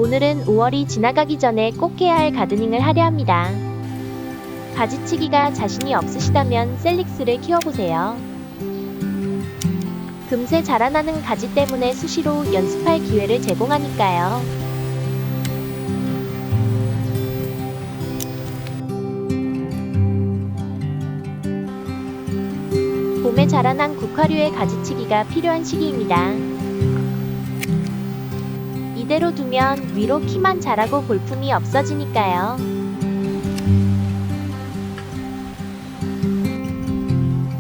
오늘은 5월이 지나가기 전에 꼭 해야 할 가드닝을 하려 합니다. 가지치기가 자신이 없으시다면 셀릭스를 키워보세요. 금세 자라나는 가지 때문에 수시로 연습할 기회를 제공하니까요. 봄에 자라난 국화류의 가지치기가 필요한 시기입니다. 이대로 두면 위로 키만 자라고 볼품이 없어지니까요.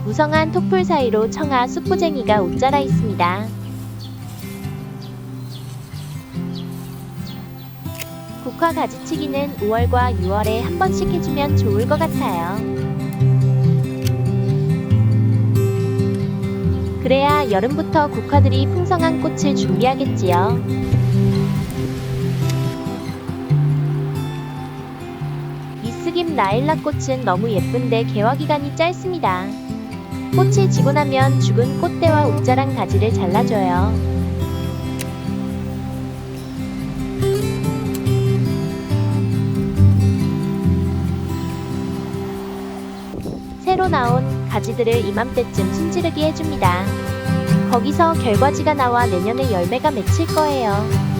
무성한 톡풀 사이로 청아 쑥부쟁이가 옷자라 있습니다. 국화 가지치기는 5월과 6월에 한 번씩 해주면 좋을 것 같아요. 그래야 여름부터 국화들이 풍성한 꽃을 준비하겠지요. 미스김라일락 꽃은 너무 예쁜데 개화기간이 짧습니다. 꽃이 지고 나면 죽은 꽃대와 옷자란 가지를 잘라줘요. 새로 나온 가지들을 이맘때쯤 순지르기 해줍니다. 거기서 결과지가 나와 내년에 열매가 맺힐 거예요.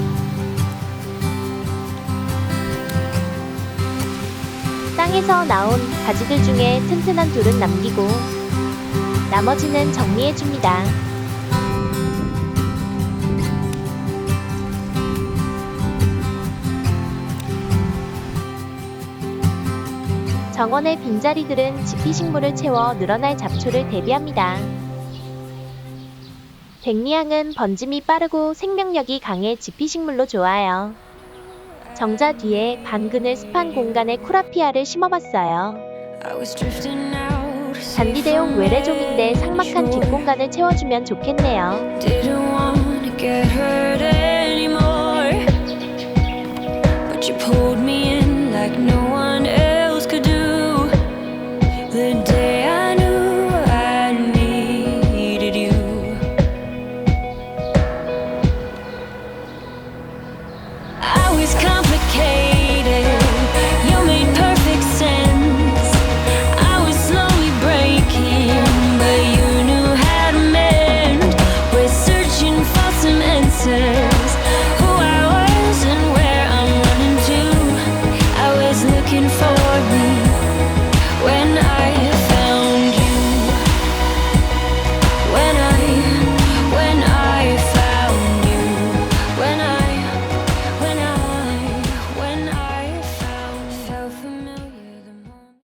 땅에서 나온 가지들 중에 튼튼한 둘은 남기고 나머지는 정리해줍니다. 정원의 빈자리들은 지피식물을 채워 늘어날 잡초를 대비합니다. 백리향은 번짐이 빠르고 생명력이 강해 지피식물로 좋아요. 정자 뒤에 반그늘 습한 공간에 쿠라피아를 심어봤어요. 잔디대용 외래종인데 삭막한 뒷공간을 채워주면 좋겠네요.